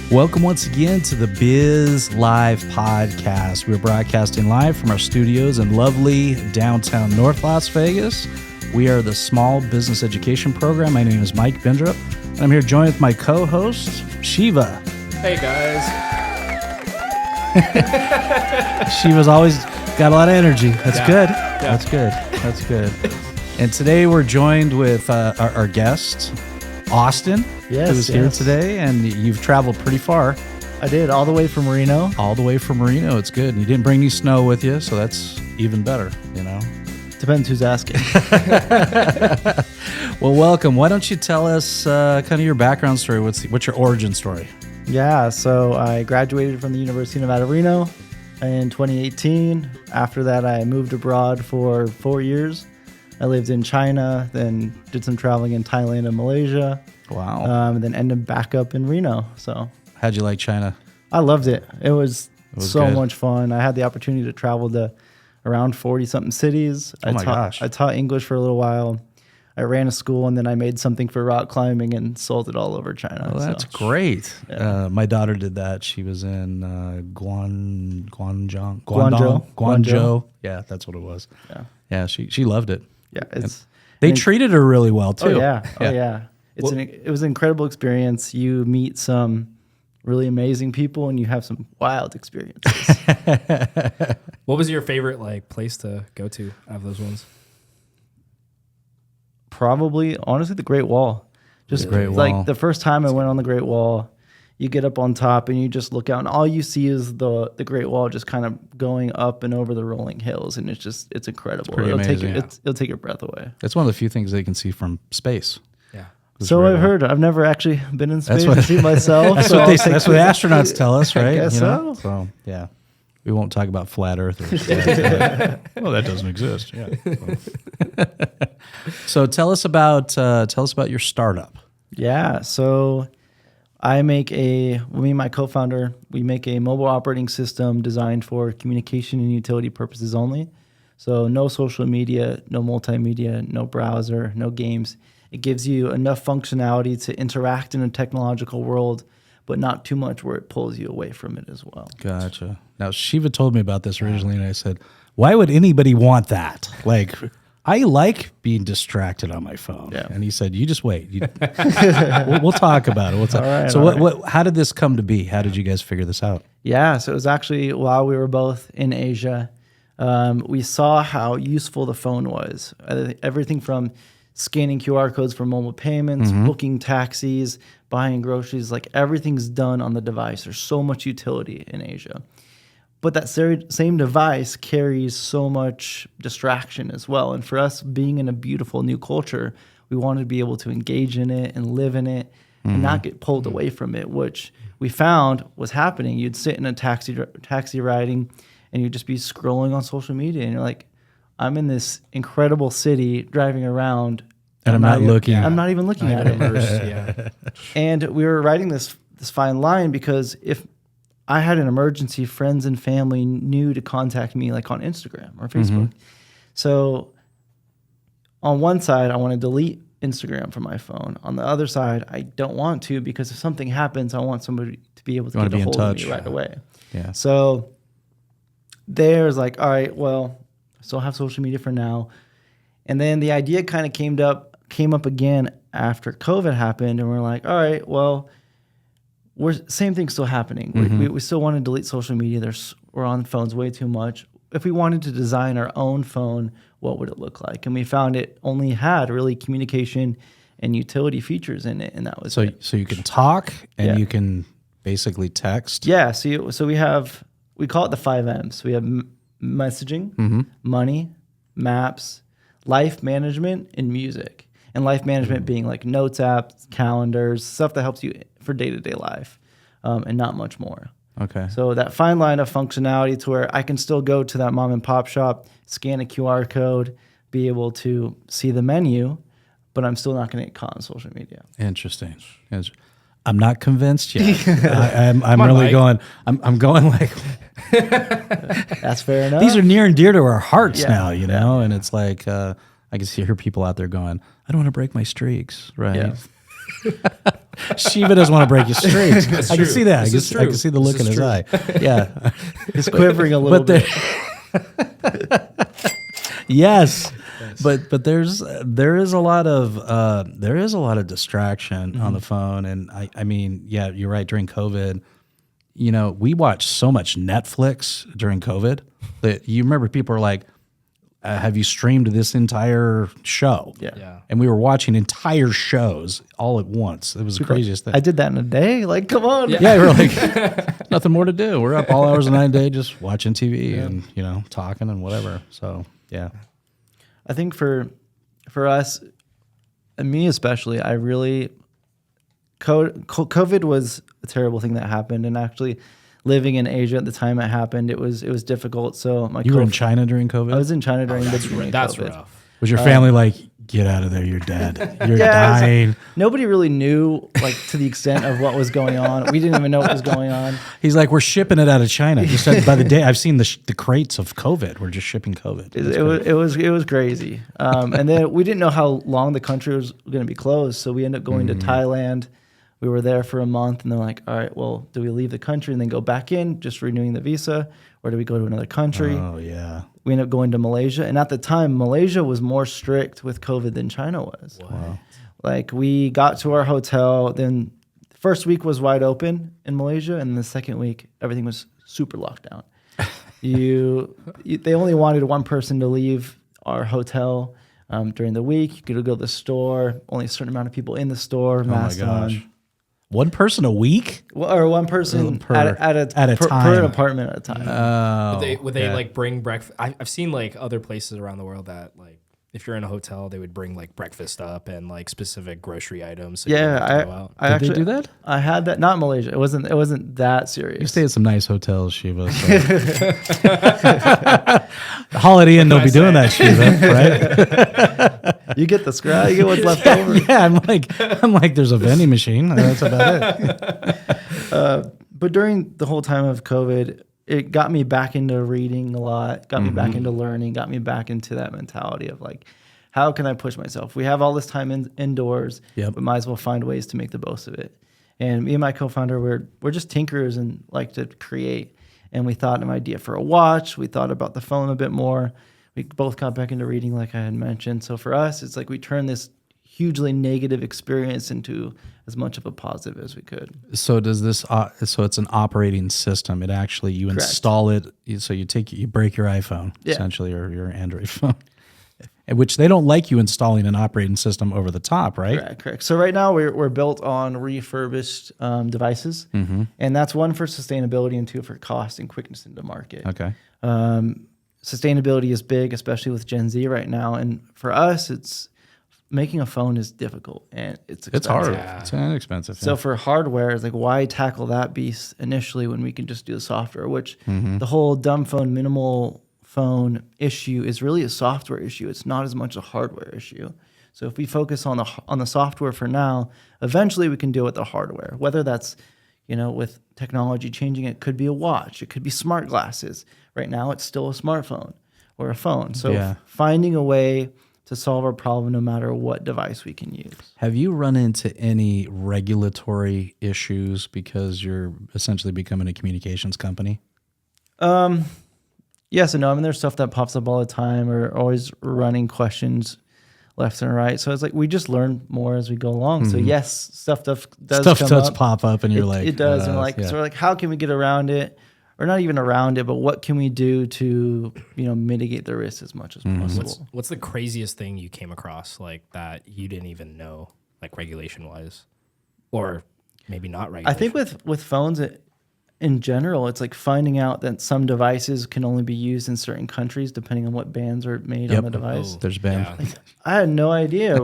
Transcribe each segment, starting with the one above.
Welcome once again to the Biz Live podcast. We're broadcasting live from our studios in lovely downtown North Las Vegas. We are the Small Business Education Program. My name is Mike Bendrup, and I'm here joined with my co-host, Shiva. Hey, guys. Shiva's always got a lot of energy. That's good. Yeah. That's good. That's good. And today we're joined with our guest, Austin, who's here today, and you've traveled pretty far. I did, all the way from Reno. All the way from Reno. It's good. And you didn't bring any snow with you, so that's even better, you know? Depends who's asking. Well, welcome. Why don't you tell us kind of your background story? What's your origin story? Yeah, so I graduated from the University of Nevada, Reno in 2018. After that, I moved abroad for 4 years. I lived in China, then did some traveling in Thailand and Malaysia. Wow. And then ended back up in Reno. So How'd you like China? I loved it. It was so good. much fun. I had the opportunity to travel to around 40-something cities. Oh my gosh. I taught English for a little while. I ran a school, and then I made something for rock climbing and sold it all over China. Oh, that's great. Yeah. My daughter did that. She was in Guangzhou. Yeah, that's what it was. Yeah, she loved it. Yeah, they treated her really well too. Oh yeah. It was an incredible experience. You meet some really amazing people, and you have some wild experiences. What was your favorite place to go to out of those ones? Probably, honestly, the Great Wall. Just Great Wall. Like the first time I went on the Great Wall, you get up on top and you just look out, and all you see is the Great Wall just kind of going up and over the rolling hills, and it's incredible. It'll take your breath away. It's one of the few things they can see from space. Yeah. So I've heard. I've never actually been in space to see myself. That's what the astronauts tell us, right? I guess so. So yeah, we won't talk about flat earthers. Well, that doesn't exist. Yeah. So tell us about your startup. Yeah. So me and my co-founder, we make a mobile operating system designed for communication and utility purposes only. So no social media, no multimedia, no browser, no games. It gives you enough functionality to interact in a technological world, but not too much where it pulls you away from it as well. Gotcha. Now, Shiva told me about this originally, and I said, why would anybody want that? Like, I like being distracted on my phone. Yeah. And he said, you just wait. We'll talk about it. All right, so how did this come to be? How did you guys figure this out? Yeah, so it was actually while we were both in Asia, we saw how useful the phone was. Everything from scanning QR codes for mobile payments, booking taxis, buying groceries, like everything's done on the device. There's so much utility in Asia. But that same device carries so much distraction as well. And for us, being in a beautiful new culture, we wanted to be able to engage in it and live in it and not get pulled away from it, which we found was happening. You'd sit in a taxi riding, and you'd just be scrolling on social media, and you're like, I'm in this incredible city driving around, and I'm not looking. I'm not even looking at it. Yeah. And we were writing this fine line because if I had an emergency, friends and family knew to contact me like on Instagram or Facebook. So on one side, I want to delete Instagram from my phone. On the other side, I don't want to, because if something happens, I want somebody to be able to get a hold of me right away. Yeah. So there's like, all right, well, I still have social media for now. And then the idea kind of came up again after COVID happened, and we're like, all right, well, same thing's still happening. We still want to delete social media. We're on phones way too much. If we wanted to design our own phone, what would it look like? And we found it only had really communication and utility features in it, and that was it. So you can talk and you can basically text. Yeah. So we call it the 5 M's. We have messaging, money, maps, life management, and music. And life management being like notes apps, calendars, stuff that helps you for day-to-day life, and not much more. Okay. So that fine line of functionality to where I can still go to that mom and pop shop, scan a QR code, be able to see the menu, but I'm still not going to get caught on social media. Interesting. I'm not convinced yet. I'm really going. I'm going like. That's fair enough. These are near and dear to our hearts now, you know, and it's like I can hear people out there going, I don't want to break my streaks, right? Yeah. Shiva doesn't want to break his streaks. I can true. see that. This is I can true. see the look This in is his true. eye. Yeah. He's quivering a little bit. Yes. But there is a lot of distraction on the phone, and I mean, yeah, you're right. During COVID, we watched so much Netflix during COVID that you remember people are like, "Have you streamed this entire show?" Yeah. And we were watching entire shows all at once. It was the craziest thing. I did that in a day. Like, come on. Yeah, we were like, nothing more to do. We're up all hours of the night and day just watching TV and talking and whatever. So yeah. I think for us, and me especially, I really COVID was a terrible thing that happened, and actually living in Asia at the time it happened, it was difficult. So You were in China during COVID? I was in China during the beginning of That's COVID. rough. Was your family like, get out of there, you're dead, you're Yeah, it was dying? Nobody really knew like to the extent of what was going on. We didn't even know what was going on. He's like, we're shipping it out of China. He said, by the day, I've seen the crates of COVID. We're just shipping COVID. It was crazy. And then we didn't know how long the country was going to be closed, so we ended up going to Thailand. We were there for a month, and they're like, all right, well, do we leave the country and then go back in, just renewing the visa, or do we go to another country? Oh, yeah. We ended up going to Malaysia, and at the time, Malaysia was more strict with COVID than China was. Wow. Like, we got to our hotel, then the first week was wide open in Malaysia, and the second week, everything was super locked down. They only wanted one person to leave our hotel during the week. You could go to the store, only a certain amount of people in the store, masked on. One person a week? Or one person Per per apartment at a time. Oh. Would they like bring breakfast? I've seen like other places around the world that like if you're in a hotel, they would bring like breakfast up and like specific grocery items. So you don't have to go out. I Did actually they do that? I had that. Not in Malaysia. It wasn't that serious. You stay at some nice hotels, Shiva. So. Holiday Inn don't be doing that, Shiva, right? You get the scrap. You get what's left over. Yeah, I'm like, there's a vending machine. That's about it. But during the whole time of COVID, it got me back into reading a lot, got me back into learning, got me back into that mentality of like, how can I push myself? We have all this time indoors. Yep. We might as well find ways to make the most of it. And me and my co-founder, we're just tinkerers and like to create. And we thought of an idea for a watch. We thought about the phone a bit more. We both got back into reading, like I had mentioned. So for us, it's like we turned this hugely negative experience into as much of a positive as we could. So does this? So it's an operating system. It actually you Correct. install it. So you break your iPhone Yeah. essentially, or your Android phone, which they don't like you installing an operating system over the top, right? Correct. So right now we're built on refurbished devices, and that's one for sustainability and two for cost and quickness into market. Okay. Sustainability is big, especially with Gen Z right now, and for us, it's making a phone is difficult and it's expensive. It's hard. Yeah. It's inexpensive. So for hardware, it's like why tackle that beast initially when we can just do the software? Which the whole dumb phone, minimal phone issue is really a software issue. It's not as much a hardware issue. So if we focus on the software for now, eventually we can deal with the hardware. Whether that's with technology changing, it could be a watch, it could be smart glasses. Right now, it's still a smartphone or a phone. So finding a way to solve our problem no matter what device we can use. Have you run into any regulatory issues because you're essentially becoming a communications company? Yes and no. I mean, there's stuff that pops up all the time. We're always running questions left and right. So it's like we just learn more as we go along. So yes, stuff does come up. pop up, and you're It does. And so we're like, how can we get around it? Or not even around it, but what can we do to mitigate the risk as much as possible? What's the craziest thing you came across like that you didn't even know, like regulation wise, or maybe not regulation? I think with phones in general, it's like finding out that some devices can only be used in certain countries depending on what bans are made on the device. There's been. Yeah. I had no idea.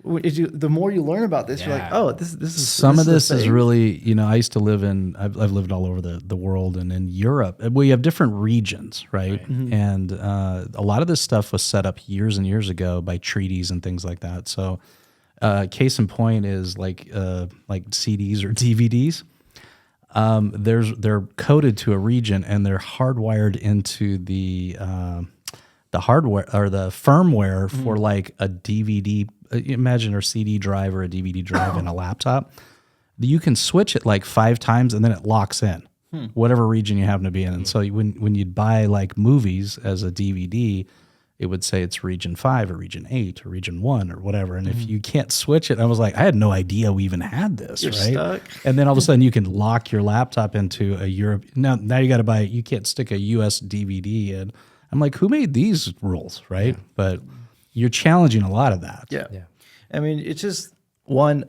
The more you learn about this, you're like, oh, this is Some of this the is thing. really, I used to live I've lived all over the world, and in Europe, we have different regions, right? And a lot of this stuff was set up years and years ago by treaties and things like that. So case in point is like CDs or DVDs. They're coded to a region and they're hardwired into the the hardware or the firmware for like a DVD, imagine a CD drive or a DVD drive in a laptop. You can switch it like 5 times and then it locks in whatever region you happen to be in. And so when you'd buy like movies as a DVD, it would say it's region 5 or region 8 or region 1 or whatever. And if you can't switch it, I was like, I had no idea we even had this, You're right? stuck. And then all of a sudden you can lock your laptop into a Europe. Now you got to buy, you can't stick a US DVD in. I'm like, who made these rules, right? But you're challenging a lot of that. Yeah. Yeah. I mean, it's just one,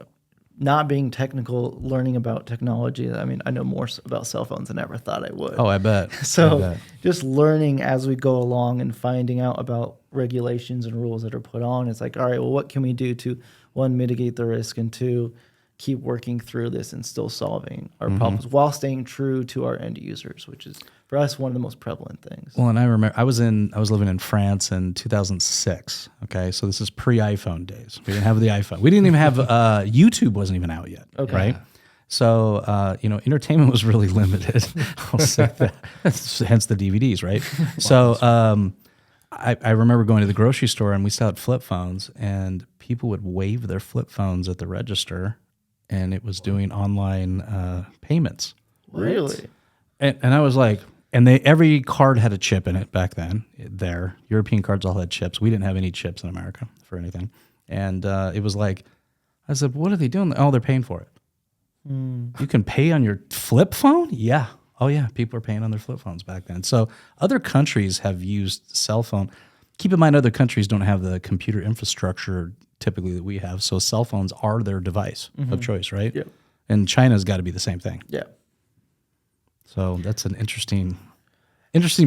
not being technical, learning about technology. I mean, I know more about cell phones than I ever thought I would. Oh, I bet. So I bet. just learning as we go along and finding out about regulations and rules that are put on. It's like, all right, well, what can we do to, one, mitigate the risk, and two, keep working through this and still solving our problems while staying true to our end users, which is for us one of the most prevalent things. Well, and I remember I was living in France in 2006. Okay, so this is pre-iPhone days. We didn't have the iPhone. We didn't even have YouTube wasn't even out yet. Okay, right? So entertainment was really limited. I'll say that. Hence the DVDs, right? So I remember going to the grocery store and we still had flip phones, and people would wave their flip phones at the register, and it was doing online payments. Really? And I was like, and every card had a chip in it back then. European cards all had chips. We didn't have any chips in America for anything. And it was like, I said, what are they doing? Oh, they're paying for it. You can pay on your flip phone? Yeah. Oh, yeah. People are paying on their flip phones back then. So other countries have used cell phone. Keep in mind, other countries don't have the computer infrastructure typically that we have. So cell phones are their device of choice, right? Yeah. And China's got to be the same thing. Yeah. So that's an interesting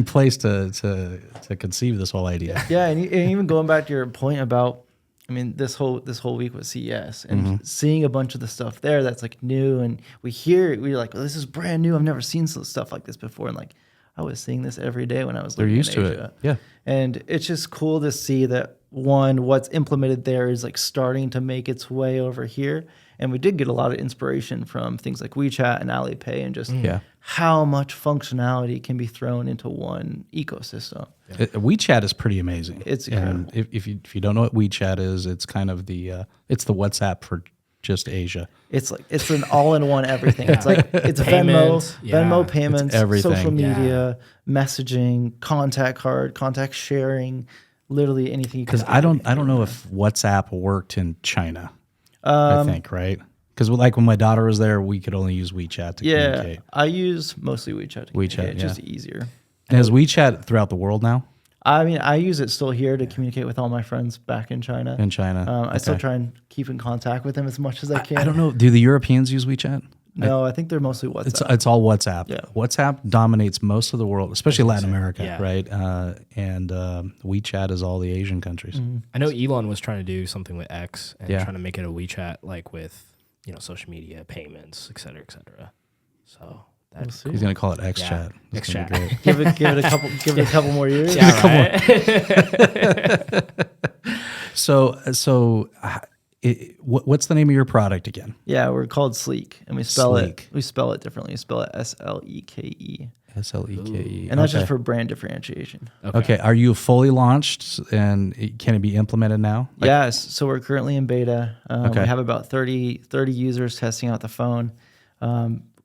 place to conceive this whole idea. Yeah, and even going back to your point about, I mean, this whole week was CES and seeing a bunch of the stuff there that's like new, and we're like, oh, this is brand new. I've never seen stuff like this before, and like I was seeing this every day when I was living in Asia. They're used to it. Yeah. And it's just cool to see that what's implemented there is like starting to make its way over here. And we did get a lot of inspiration from things like WeChat and Alipay, and just how much functionality can be thrown into one ecosystem. WeChat is pretty amazing. It's and if you don't know what WeChat is, it's kind of it's the WhatsApp for just Asia. It's like it's an all-in-one everything. It's like it's Payments, Venmo payments, it's everything. social media, messaging, contact card, contact sharing, literally anything. Because I don't know if WhatsApp worked in China. I think, right? Because like when my daughter was there, we could only use WeChat to communicate. I use mostly WeChat to communicate. It's just easier. And is WeChat throughout the world now? I mean, I use it still here to communicate with all my friends back in China. I still try and keep in contact with them as much as I can. I don't know. Do the Europeans use WeChat? No, I think they're mostly WhatsApp. It's all WhatsApp. Yeah. WhatsApp dominates most of the world, especially Latin America, right? And WeChat is all the Asian countries. I know Elon was trying to do something with X and Yeah. trying to make it a WeChat, like with social media, payments, et cetera, et cetera. So that's He's going to call it XChat. That's gonna be XChat. great. give it a couple more years. Yeah, right? So what's the name of your product again? Yeah, we're called Sleek, and we spell Sleek. it differently. We spell it SLEKE, SLEKE. and that's just for brand differentiation. Okay. Are you fully launched, and can it be implemented now? Yes, so we're currently in beta. Okay. We have about 30 users testing out the phone.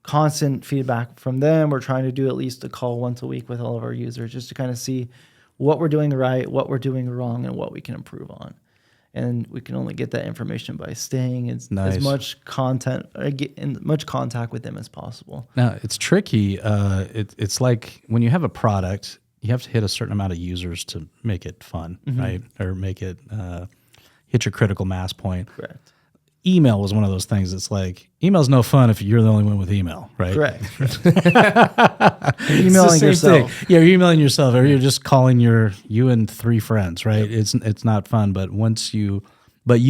Constant feedback from them. We're trying to do at least a call once a week with all of our users just to kind of see what we're doing right, what we're doing wrong, and what we can improve on. And we can only get that information by staying as much content, get in much contact with them as possible. Now, it's tricky. It's like when you have a product, you have to hit a certain amount of users to make it fun, right? Or make it hit your critical mass point. Correct. Email was one of those things. It's like, email's no fun if you're the only one with email, right? Correct. Emailing Emailing yourself. Thing. Yeah, you're emailing yourself, or you're just calling you and 3 friends, right? Yep. It's not fun, but you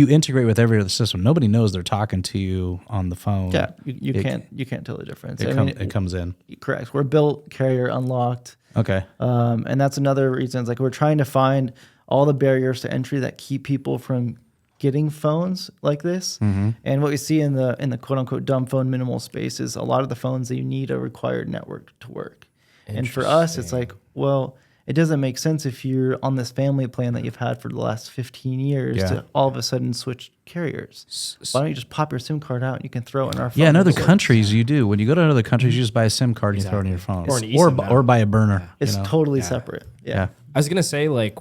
integrate with every other system. Nobody knows they're talking to you on the phone. Yeah, you can't tell the difference. It comes in. Correct. We're built carrier unlocked. Okay. And that's another reason. It's like we're trying to find all the barriers to entry that keep people from getting phones like this. And what we see in the quote unquote dumb phone minimal space is a lot of the phones that you need a required network to work. And for us, it's like, well, it doesn't make sense if you're on this family plan that you've had for the last 15 years to all of a sudden switch carriers. Why don't you just pop your SIM card out and you can throw it in our phone? Yeah, in other countries you do. When you go to other countries, you just buy a SIM card and you throw it in your phone. Or an eSIM now. or buy a burner. It's you know? totally separate. Yeah. I was gonna say, like,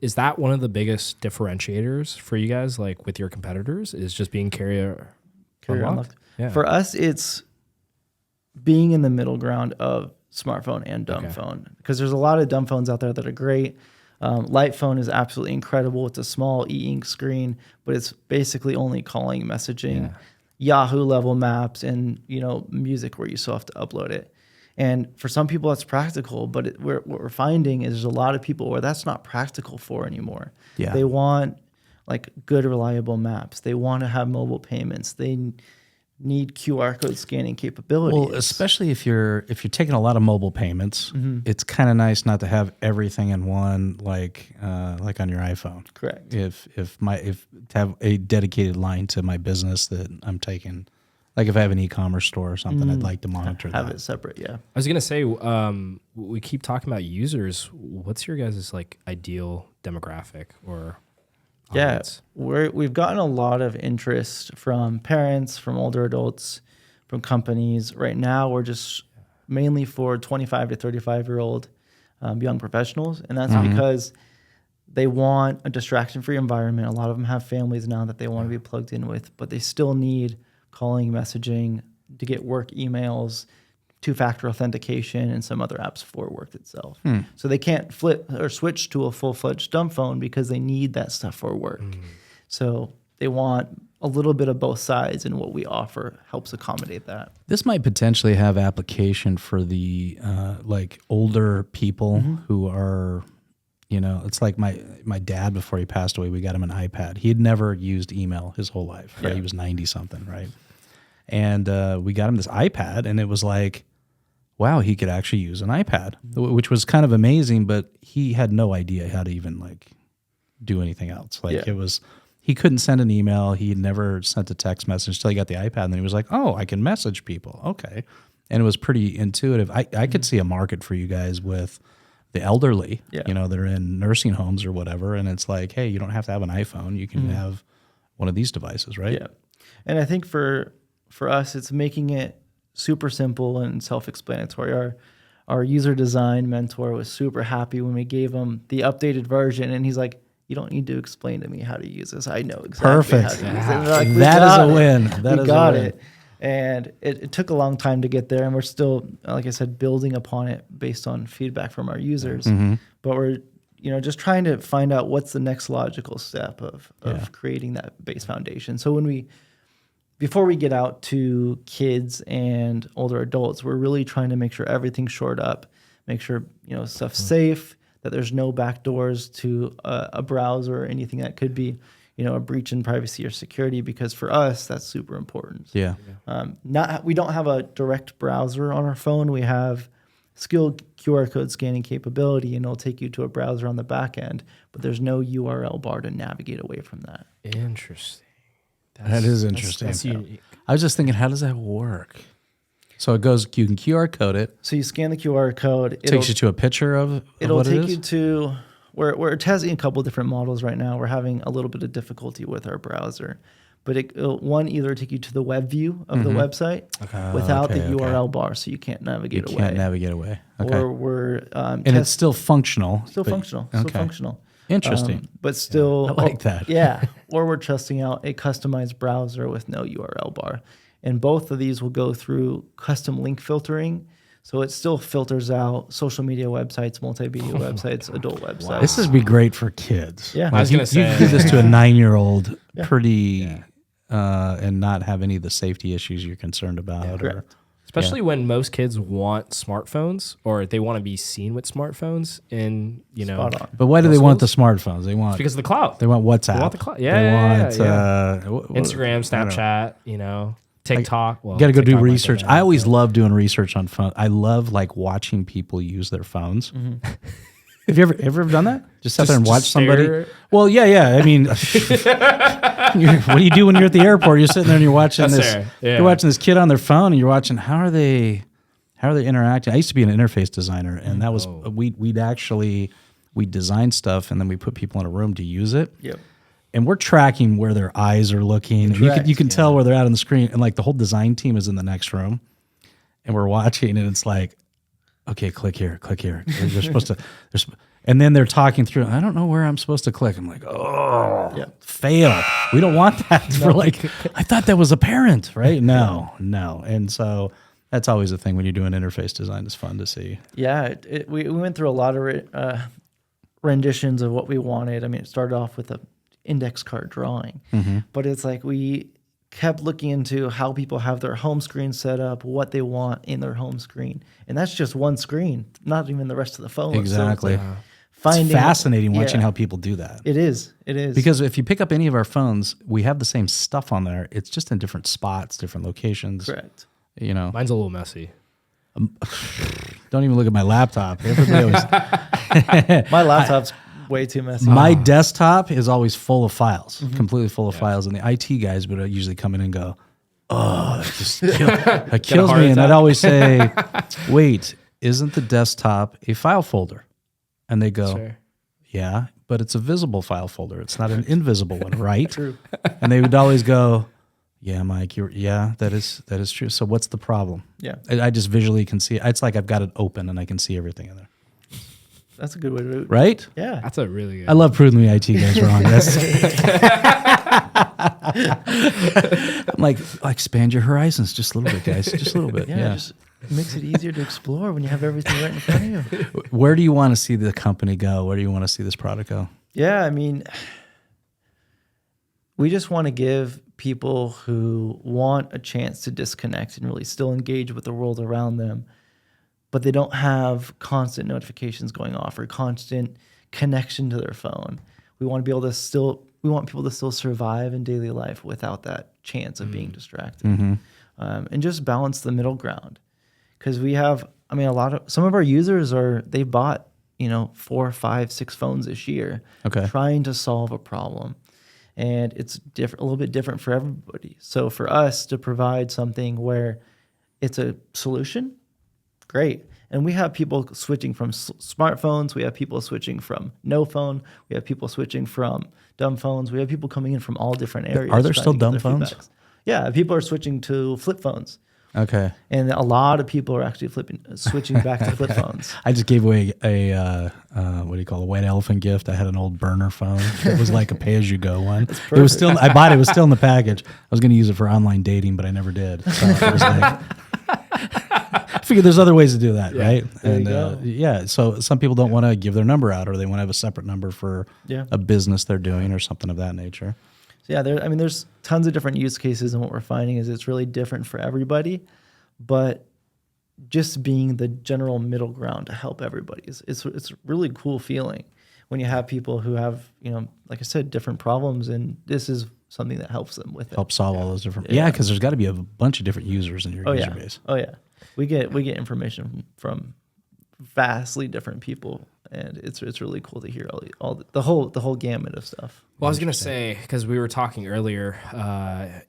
is that one of the biggest differentiators for you guys, like with your competitors, is just being carrier unlocked? Yeah. For us, it's being in the middle ground of smartphone and dumb phone, because there's a lot of dumb phones out there that are great. Light phone is absolutely incredible. It's a small e-ink screen, but it's basically only calling, messaging, Yahoo level maps, and music where you still have to upload it. And for some people that's practical, but what we're finding is there's a lot of people where that's not practical for anymore. Yeah. They want like good reliable maps. They want to have mobile payments. They need QR code scanning capabilities. Well, especially if you're taking a lot of mobile payments, it's kind of nice not to have everything in one, like on your iPhone. Correct. If to have a dedicated line to my business that I'm taking, like if I have an e-commerce store or something, I'd like to monitor have that. it separate. Yeah. I was gonna say, we keep talking about users. What's your guys' like ideal demographic or audience? We've gotten a lot of interest from parents, from older adults, from companies. Right now, we're just mainly for 25 to 35-year-old young professionals, and that's because they want a distraction-free environment. A lot of them have families now that they want to be plugged in with, but they still need calling, messaging to get work emails, two-factor authentication, and some other apps for work itself. So they can't flip or switch to a full-fledged dumb phone because they need that stuff for work. So they want a little bit of both sides, and what we offer helps accommodate that. This might potentially have application for the like older people who are, it's like my dad before he passed away. We got him an iPad. He had never used email his whole life. Right? He was 90 something, right? And we got him this iPad, and it was like, wow, he could actually use an iPad, which was kind of amazing. But he had no idea how to even like do anything else. Like he couldn't send an email. He had never sent a text message until he got the iPad. And then he was like, oh, I can message people. Okay. And it was pretty intuitive. I could see a market for you guys with the elderly, they're in nursing homes or whatever. And it's like, hey, you don't have to have an iPhone. You can have one of these devices, right? Yeah. And I think for us, it's making it super simple and self-explanatory. Our user design mentor was super happy when we gave him the updated version, and he's like, you don't need to explain to me how to use this. I know exactly how to use it. Like, that is a win. We got it. And it took a long time to get there, and we're still, like I said, building upon it based on feedback from our users. But we're just trying to find out what's the next logical step of creating that base foundation. So before we get out to kids and older adults, we're really trying to make sure everything's shored up, make sure stuff's safe, that there's no backdoors to a browser or anything that could be a breach in privacy or security, because for us that's super important. Yeah. We don't have a direct browser on our phone. We have skilled QR code scanning capability, and it'll take you to a browser on the back end, but there's no URL bar to navigate away from that. Interesting. That is interesting. That's unique. I was just thinking, how does that work? So you can QR code it. So you scan the QR code. It takes you to a picture of it'll what take it is? you to, we're testing a couple different models right now. We're having a little bit of difficulty with our browser. But it'll either take you to the web view of the website without the URL bar, so you can't navigate away. You can't navigate away. Okay. Or we're and it's still functional. Still functional. Interesting. But still, I like that. Yeah. Or we're testing out a customized browser with no URL bar. And both of these will go through custom link filtering. So it still filters out social media websites, multimedia websites, adult websites. This would be great for kids. Yeah. I was gonna say, you can do this to a 9-year-old and not have any of the safety issues you're concerned about. Correct. Especially when most kids want smartphones, or they want to be seen with smartphones, and Spot on. But why do they want the smartphones? They want because of the cloud. They want WhatsApp. They want the cloud. They want Instagram, Snapchat. TikTok. You got to go do research. I always love doing research on phones. I love like watching people use their phones. Have you ever done that? Just sit there and watch somebody? Well, yeah. I mean, what do you do when you're at the airport? You're sitting there and you're watching You're watching this kid on their phone, and you're watching how are they How are they interacting? I used to be an interface designer, and that was we designed stuff, and then we put people in a room to use it. Yep. And we're tracking where their eyes are looking. Correct, You can tell where they're at on the screen, and like the whole design team is in the next room, and we're watching, and it's like, okay, click here. They're supposed to. And then they're talking through. I don't know where I'm supposed to click. I'm like, fail. We don't want that. For like, I thought that was apparent, right? No. And so that's always a thing when you're doing interface design. It's fun to see. Yeah, we went through a lot of renditions of what we wanted. I mean, it started off with a index card drawing, but it's like we kept looking into how people have their home screen set up, what they want in their home screen, and that's just one screen, not even the rest of the phone. Exactly. So it's fascinating watching how people do that. It is. Because if you pick up any of our phones, we have the same stuff on there. It's just in different spots, different locations. Correct. You know, Mine's a little messy. don't even look at my laptop. Everybody always, My laptop's way too messy. my desktop is always full of files, completely full of files, and the IT guys would usually come in and go, "Oh, that kills me." And I'd always say, "Wait, isn't the desktop a file folder?" And they go, Sure. "Yeah, but it's a visible file folder. It's not an invisible one, right?" True. And they would always go, "Yeah, Mike, that is true. So what's the problem?" Yeah, I just visually can see it. It's like I've got it open and I can see everything in there. that's a good way to do it. Right? Yeah. That's a really good. I love proving the IT guys wrong. I'm like expand your horizons just a little bit, guys. Just a little bit. Yeah, just makes it easier to explore when you have everything right in front of you. Where do you want to see the company go? Where do you want to see this product go? Yeah, I mean, we just want to give people who want a chance to disconnect and really still engage with the world around them, but they don't have constant notifications going off or constant connection to their phone. We want people to still survive in daily life without that chance of being distracted, and just balance the middle ground. Because we have, I mean, some of our users they bought 4, 5, 6 phones this year, trying to solve a problem. And it's a little bit different for everybody. So for us to provide something where it's a solution, great. And we have people switching from smartphones. We have people switching from no phone. We have people switching from dumb phones. We have people coming in from all different areas. Are there still dumb phones? Yeah, people are switching to flip phones. Okay. And a lot of people are actually switching back to flip phones. I just gave away a white elephant gift. I had an old burner phone. It was like a pay-as-you-go one. It was still. I bought it. It was still in the package. I was going to use it for online dating, but I never did. So it was like, I figured there's other ways to do that, right? There And you go. so some people don't want to give their number out, or they want to have a separate number for Yeah. a business they're doing or something of that nature. So yeah, there's tons of different use cases, and what we're finding is it's really different for everybody, but just being the general middle ground to help everybody it's a really cool feeling when you have people who have, like I said, different problems, and this is something that helps them with it. Help solve all those different. Yeah, because there's got to be a bunch of different users in your user base. Oh yeah, we get information from vastly different people, and it's really cool to hear the whole gamut of stuff. Well, I was gonna say, because we were talking earlier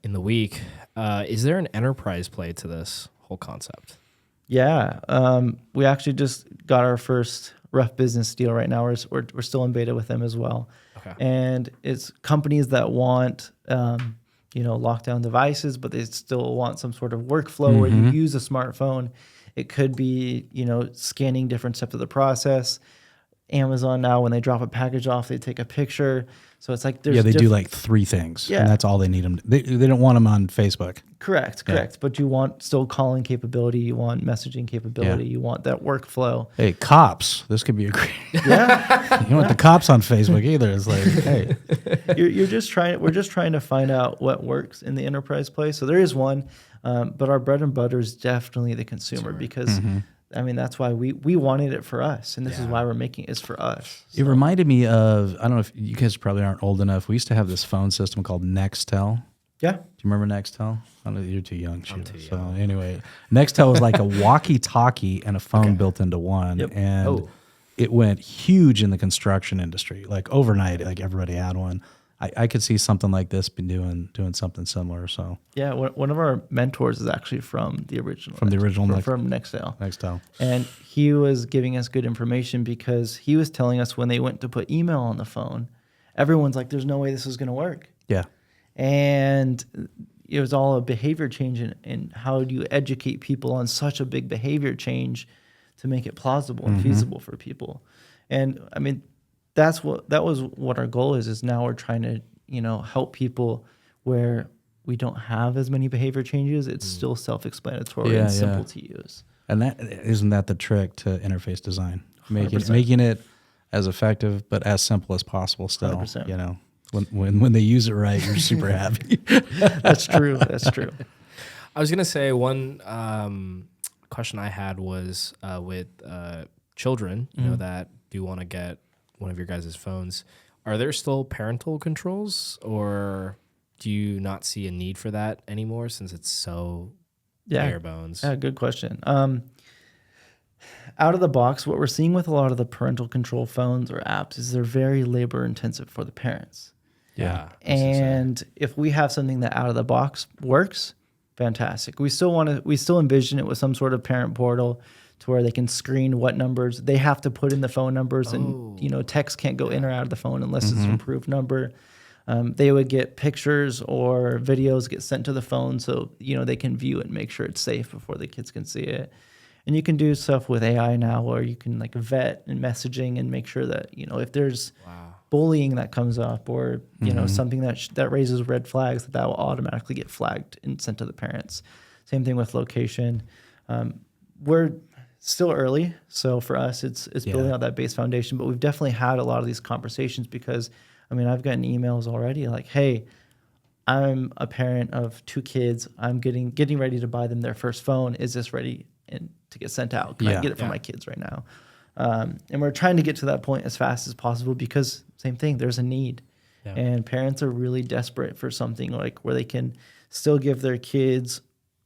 in the week, is there an enterprise play to this whole concept? Yeah, we actually just got our first rough business deal right now. We're still in beta with them as well. Okay. And it's companies that want lockdown devices, but they still want some sort of workflow where you use a smartphone. It could be scanning different steps of the process. Amazon now, when they drop a package off, they take a picture. So it's like they do like 3 things, and that's all they need them. They don't want them on Facebook. Correct. But you want still calling capability. You want messaging capability. You want that workflow. Hey, cops, this could be a great. Yeah. You don't want the cops on Facebook either. It's like, hey, we're just trying to find out what works in the enterprise place. So there is one, but our bread and butter is definitely the consumer because. I mean, that's why we wanted it for us, and this is why we're making it for us. So. It reminded me of, I don't know if you guys probably aren't old enough. We used to have this phone system called Nextel. Yeah. Do you remember Nextel? I don't know, you're too young. I'm too young. So anyway, Nextel was like a walkie-talkie and a phone built into one. Yep. And it went huge in the construction industry. Like overnight, like everybody had one. I could see something like this be doing something similar. So Yeah, one of our mentors is actually from the original. From Nextel. Nextel. And he was giving us good information because he was telling us when they went to put email on the phone, everyone's like, there's no way this is going to work. Yeah. And it was all a behavior change in how do you educate people on such a big behavior change to make it plausible and feasible for people. And I mean, that was what our goal is now we're trying to, help people where we don't have as many behavior changes. It's still self-explanatory and simple to use. And isn't that the trick to interface design? Making it as effective but as simple as possible still. 100%. When they use it right, you're super happy. That's true. That's true. I was gonna say one question I had was with children, that do want to get one of your guys' phones. Are there still parental controls, or do you not see a need for that anymore since it's so bare bones? Yeah, good question. Out of the box, what we're seeing with a lot of the parental control phones or apps is they're very labor intensive for the parents. Yeah. And if we have something that out of the box works, fantastic. We still envision it with some sort of parent portal to where they can screen what numbers they have to put in the phone numbers, and text can't go in or out of the phone unless it's an approved number. They would get pictures or videos get sent to the phone so they can view it and make sure it's safe before the kids can see it. And you can do stuff with AI now where you can like vet and messaging and make sure that if there's bullying that comes up or something that raises red flags, that will automatically get flagged and sent to the parents. Same thing with location. We're still early, so for us it's building out that base foundation, but we've definitely had a lot of these conversations because I've gotten emails already like, hey, I'm a parent of 2 kids, I'm getting ready to buy them their first phone, is this ready and to get sent out? Can I get it for my kids right now? And we're trying to get to that point as fast as possible because same thing, there's a need. And parents are really desperate for something like where they can still give their kids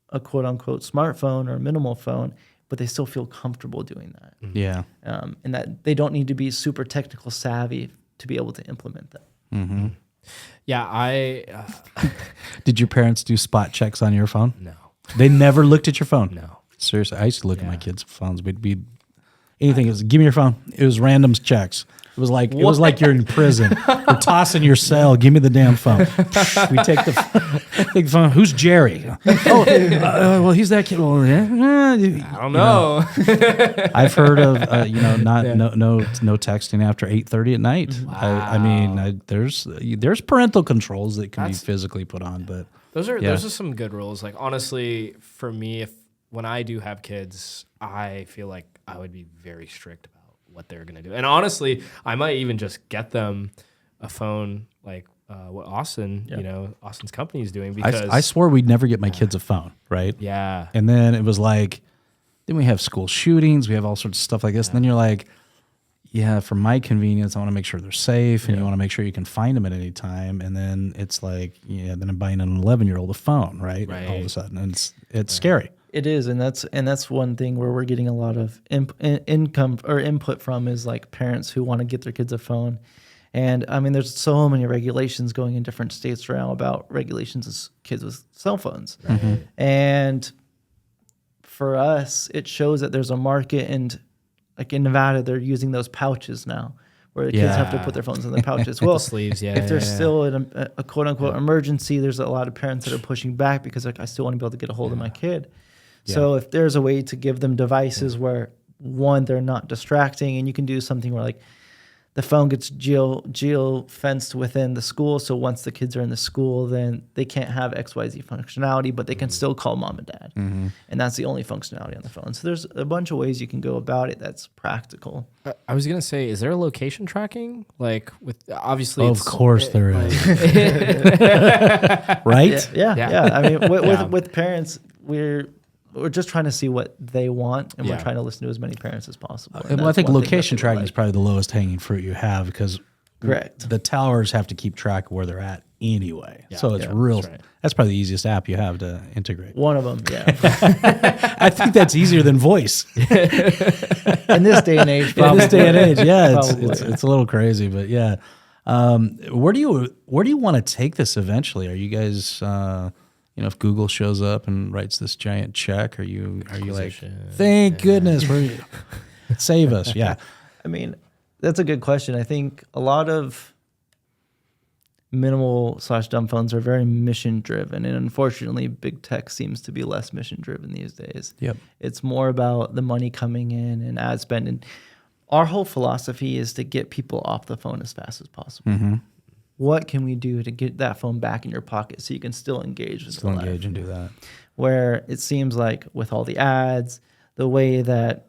a quote unquote smartphone or a minimal phone, but they still feel comfortable doing that. Yeah. And that they don't need to be super technical savvy to be able to implement that. Mm-hmm. Yeah, Did your parents do spot checks on your phone? No. They never looked at your phone? No. Seriously, I used to look at my kids' phones. We'd be anything. It was, give me your phone. It was random checks. It was like you're in prison. We're tossing your cell. Give me the damn phone. We take the phone. Who's Jerry? Well, he's that kid. Well, I don't know. I've heard of no texting after 8:30 at night. Wow. There's parental controls that can be physically put on, but those are some good rules. Like honestly, for me, when I do have kids, I feel like I would be very strict about what they're gonna do. And honestly, I might even just get them a phone like what Austin's company is doing, because I swore we'd never get my kids a phone, right? Yeah. And then it was like, then we have school shootings, we have all sorts of stuff like this, and then you're like, yeah, for my convenience, I want to make sure they're safe, and you want to make sure you can find them at any time. And then it's like, then I'm buying an 11-year-old a phone, right? All of a sudden, and it's scary. It is, and that's one thing where we're getting a lot of income or input from is like parents who want to get their kids a phone. And there's so many regulations going in different states now about regulations of kids with cell phones. Mm-hmm. And for us, it shows that there's a market, and like in Nevada, they're using those pouches now where the kids have to put their phones in the pouches. Well, the sleeves, if there's still a quote-unquote emergency, there's a lot of parents that are pushing back because like, I still want to be able to get a hold of my kid. So if there's a way to give them devices where, one, they're not distracting, and you can do something where like the phone gets geo fenced within the school. So once the kids are in the school, then they can't have XYZ functionality, but they can still call mom and dad. Mm-hmm. And that's the only functionality on the phone. So there's a bunch of ways you can go about it that's practical. I was going to say, is there location tracking? Like with obviously, of course there is. Right? Yeah. With parents, we're just trying to see what they want, and we're trying to listen to as many parents as possible. Well, I think location tracking is probably the lowest hanging fruit you have, because correct, the towers have to keep track of where they're at anyway. Yeah. So it's that's probably the easiest app you have to integrate. One of them, I think that's easier than voice. In this day and age, probably. It's a little crazy, but yeah. Where do you want to take this eventually? Are you guys, if Google shows up and writes this giant check, are you like, thank goodness, save us? Yeah. I mean, that's a good question. I think a lot of minimal/dumb phones are very mission driven, and unfortunately big tech seems to be less mission driven these days. Yep. It's more about the money coming in and ad spend, and our whole philosophy is to get people off the phone as fast as possible. Mm-hmm. What can we do to get that phone back in your pocket so you can still engage with Still life? engage and do that. Where it seems like with all the ads, the way that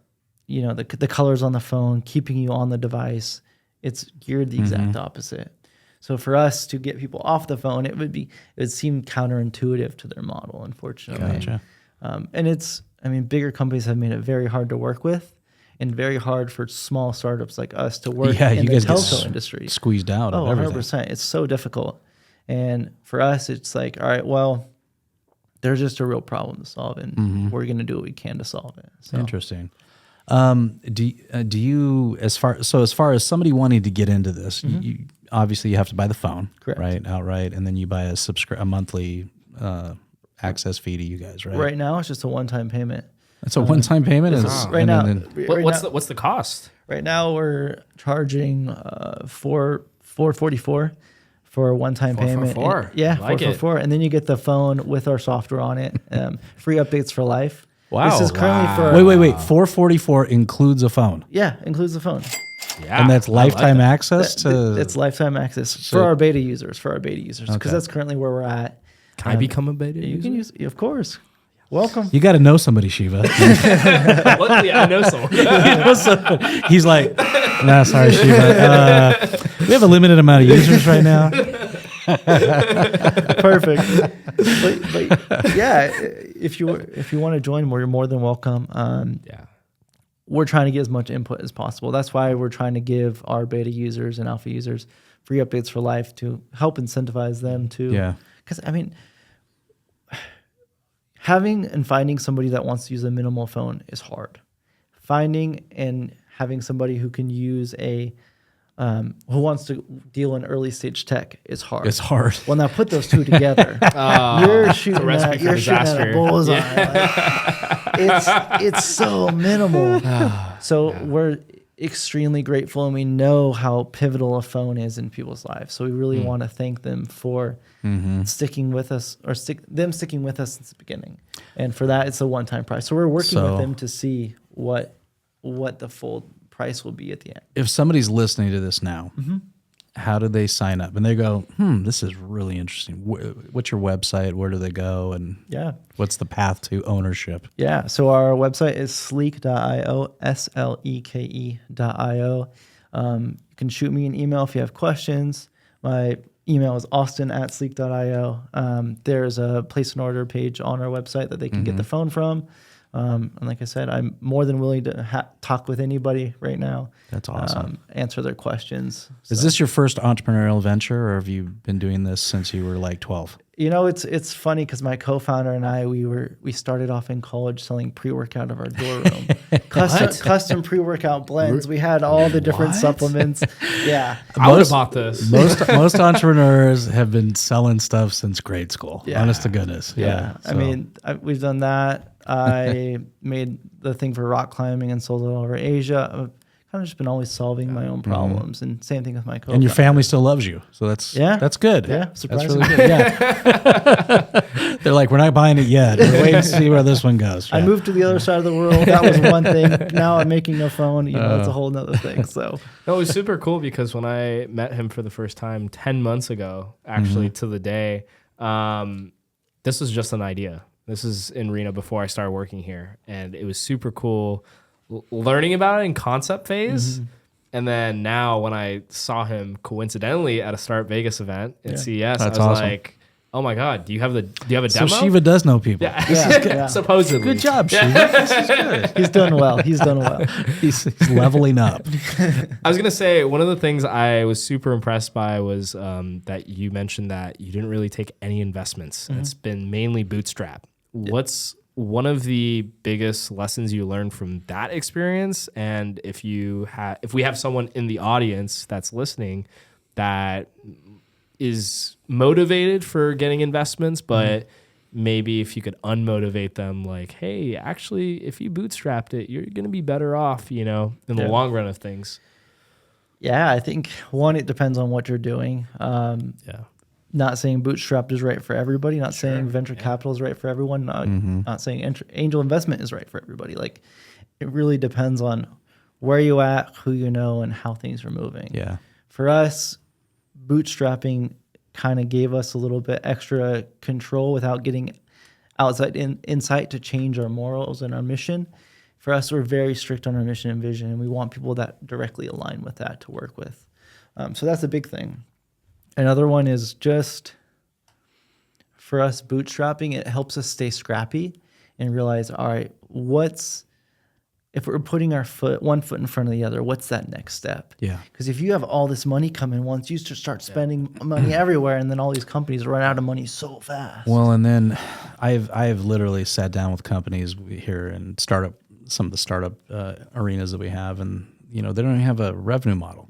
the colors on the phone, keeping you on the device, it's geared the exact opposite. So for us to get people off the phone, it would seem counterintuitive to their model, unfortunately. Gotcha. And bigger companies have made it very hard to work with and very hard for small startups like us to work in the telco industry. Squeezed out of everything. 100%. It's so difficult. And for us, it's like, all right, well, there's just a real problem to solve, and we're going to do what we can to solve it. So. Interesting. Do you as far as somebody wanting to get into this, you obviously you have to buy the phone, correct, right, outright, and then you buy a monthly access fee to you guys, right? Right now, it's just a one-time payment. It's a one-time payment. What's the cost? Right now, we're charging $444 for a one-time payment. $444, and then you get the phone with our software on it, free updates for life. Wow. This is currently for... Wait. $444 includes a phone. Yeah, includes the phone. Yeah. And that's lifetime access to... It's lifetime access for our beta users, because that's currently where we're at. Can I become a beta user? You can use... Of course. Welcome. You got to know somebody, Shiva. I know someone. He's like, nah, sorry, Shiva. We have a limited amount of users right now. Perfect. But yeah, if you want to join, you're more than welcome. We're trying to get as much input as possible. That's why we're trying to give our beta users and alpha users free updates for life to help incentivize them to. Yeah. Because having and finding somebody that wants to use a minimal phone is hard. Finding and having somebody who can use who wants to deal in early stage tech is hard. It's hard. Well, now put those two together. You're shooting at a bullseye. It's so minimal. So we're extremely grateful, and we know how pivotal a phone is in people's lives. So we really want to thank them for sticking with us, or sticking with us since the beginning. And for that, it's a one-time price. So we're working with them to see what the full price will be at the end. If somebody's listening to this now, how do they sign up? And they go, this is really interesting. What's your website? Where do they go? And what's the path to ownership? Yeah. So our website is sleek.io, SLEKE.io. You can shoot me an email if you have questions. My email is austin@sleek.io. There's a place an order page on our website that they can get the phone from. And like I said, I'm more than willing to talk with anybody right now. That's awesome. Answer their questions. Is this your first entrepreneurial venture, or have you been doing this since you were like 12? It's funny because my co-founder and I, we started off in college selling pre-workout of our dorm room. custom pre-workout blends. We had all the different supplements. Yeah. I would have bought this. Most entrepreneurs have been selling stuff since grade school. Yeah. Honest to goodness. Yeah. So. We've done that. I made the thing for rock climbing and sold it all over Asia. I've kind of just been always solving my own problems, and same thing with my co-founder. And your family still loves you, so that's good. Yeah, surprisingly. That's really good. Yeah. They're like, we're not buying it yet. We're waiting to see where this one goes. Yeah. I moved to the other side of the world. That was one thing. Now I'm making a phone. It's a whole nother thing. So no, it was super cool because when I met him for the first time 10 months ago, actually to the day, this was just an idea. This is in Reno before I started working here, and it was super cool learning about it in concept phase. And then now when I saw him coincidentally at a Start Vegas event at CES, I was like, oh my God, do you have a demo? So Shiva does know people. Yeah. Supposedly. Good job, Shiva. This is good. He's done well. He's leveling up. I was going to say, one of the things I was super impressed by was that you mentioned that you didn't really take any investments. It's been mainly bootstrap. What's one of the biggest lessons you learned from that experience? And if we have someone in the audience that's listening that is motivated for getting investments, but maybe if you could unmotivate them, like, hey, actually, if you bootstrapped it, you're going to be better off, in the long run of things. Yeah, I think one, it depends on what you're doing. Not saying bootstrapped is right for everybody. Not saying venture capital is right for everyone. Not saying angel investment is right for everybody. Like, it really depends on where you at, who you know, and how things are moving. Yeah. For us, bootstrapping kind of gave us a little bit extra control without getting outside insight to change our morals and our mission. For us, we're very strict on our mission and vision, and we want people that directly align with that to work with. So that's a big thing. Another one is just, for us, bootstrapping, it helps us stay scrappy and realize, all right, if we're putting our one foot in front of the other, what's that next step? Yeah. Because if you have all this money coming, once you start spending money everywhere, and then all these companies run out of money so fast. Well, and then I've literally sat down with companies here and some of the startup arenas that we have, and they don't even have a revenue model,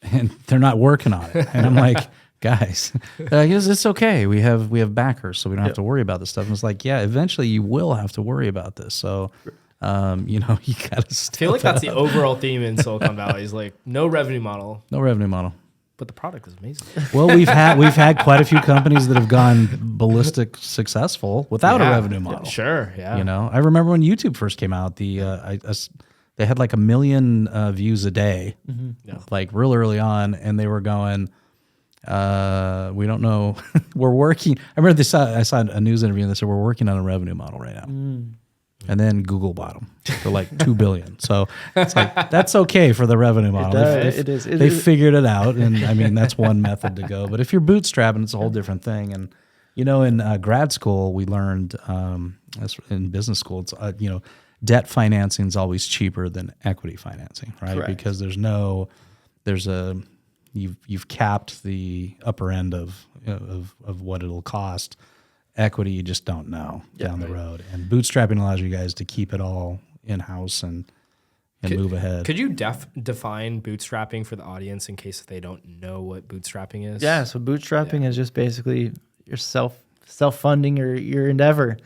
and they're not working on it. And I'm like, guys, I guess it's okay. We have backers, so we don't have to worry about this stuff. And it's like, yeah, eventually you will have to worry about this. So, you got to. I feel like that's the overall theme in Silicon Valley is like no revenue model. No revenue model. But the product is amazing. Well, we've had quite a few companies that have gone ballistic successful without a revenue model. Sure, yeah. I remember when YouTube first came out, they had like 1 million views a day, like real early on, and they were going, we don't know, we're working. I remember I saw a news interview and they said we're working on a revenue model right now. And then Google bought them for like $2 billion. So it's like, that's okay for the revenue model. It is. They figured it out. And I mean, that's one method to go. But if you're bootstrapping, it's a whole different thing. And, in grad school, we learned, in business school, it's, debt financing is always cheaper than equity financing, right? Correct. Because you've capped the upper end of what it'll cost. Equity, you just don't know down the road. And bootstrapping allows you guys to keep it all in-house and move ahead. Could you define bootstrapping for the audience in case they don't know what bootstrapping is? Yeah, so bootstrapping is just basically your self-funding your endeavor.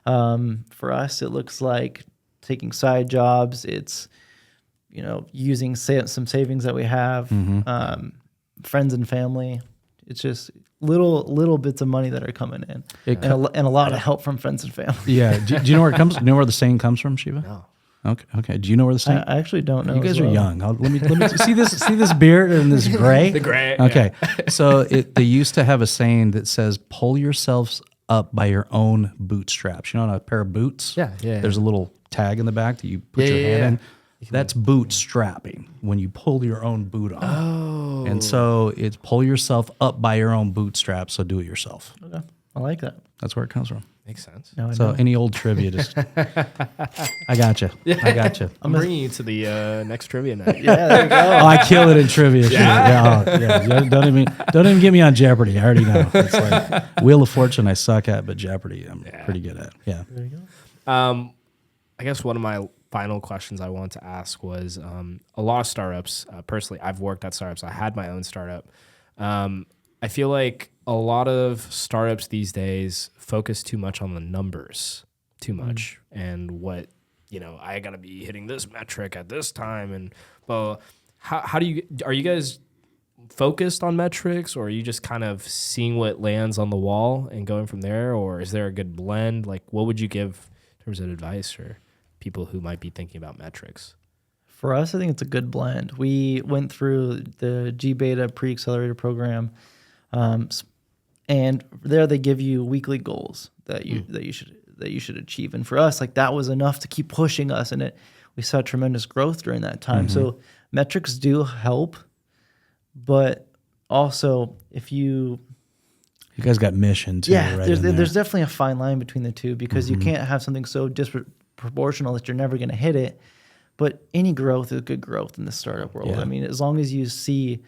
For us, it looks like taking side jobs. It's, using some savings that we have, friends and family. It's just little bits of money that are coming in, and a lot of help from friends and family. Yeah. Do you know where it comes? Know where the saying comes from, Shiva? No. Okay. Do you know where the saying? I actually don't know. You guys are young. Let me see this beard and this gray. The gray. Okay. Yeah. So they used to have a saying that says, "Pull yourselves up by your own bootstraps." On a pair of boots. Yeah. There's a little tag in the back that you put your hand in. That's bootstrapping, when you pull your own boot on. Oh. And so it's pull yourself up by your own bootstraps, so do it yourself. Okay. I like that. That's where it comes from. Makes sense. Now I So know. any old trivia, just I got you. I got you. I'm bringing you to the next trivia night. Yeah, there you go. Oh, I kill it in trivia. Yeah. Don't even get me on Jeopardy. I already know. It's like Wheel of Fortune I suck at, but Jeopardy I'm pretty good at. Yeah. There you go. I guess one of my final questions I want to ask was a lot of startups. Personally, I've worked at startups. I had my own startup. I feel like a lot of startups these days focus too much on the numbers, and what I gotta be hitting this metric at this time. And well, are you guys focused on metrics, or are you just kind of seeing what lands on the wall and going from there, or is there a good blend? Like, what would you give in terms of advice for people who might be thinking about metrics? For us, I think it's a good blend. We went through the G-Beta pre-accelerator program, and there they give you weekly goals that you should achieve. And for us, like, that was enough to keep pushing us, and we saw tremendous growth during that time. So metrics do help, but also if you guys got mission too. Yeah, right there's definitely a fine line between the two, because you can't have something so disproportional that you're never going to hit it. But any growth is good growth in the startup world. Yeah. I mean, as long as you see,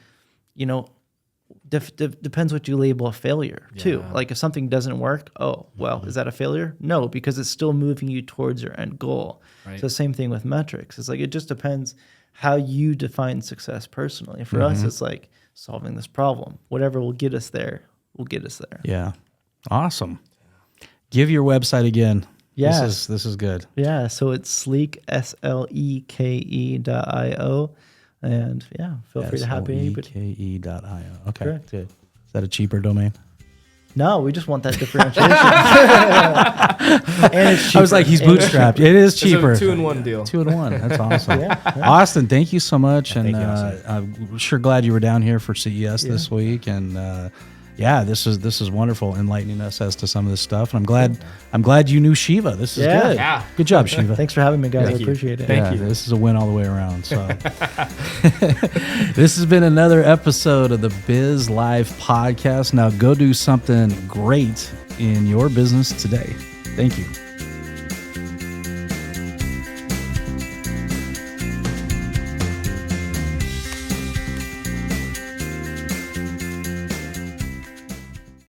depends what you label a failure too. Yeah. Like if something doesn't work, is that a failure? No, because it's still moving you towards your end goal. Right. So same thing with metrics. It's like, it just depends how you define success personally. For us, it's like solving this problem. Whatever will get us there will get us there. Yeah. Awesome. Give your website again. Yeah. This is good. Yeah. So it's sleek, SLEKE.io. And yeah, feel free to have anybody. SLEKE.io. Okay. Correct. Good. Is that a cheaper domain? No, we just want that differentiation. And it's cheaper. I was like, he's bootstrapped. It is It's cheaper. a 2-in-1 deal. 2-in-1. That's awesome. Yeah. Austin, thank you so much. Yeah, and thank you, Austin. I'm sure glad you were down here for CES this week. And this is wonderful, enlightening us as to some of this stuff. And I'm glad you knew Shiva. This is good. Yeah. Good job, Shiva. Thanks for having me, guys. Thank I you. appreciate it. Thank you. This is a win all the way around. So this has been another episode of the Biz Live podcast. Now go do something great in your business today. Thank you.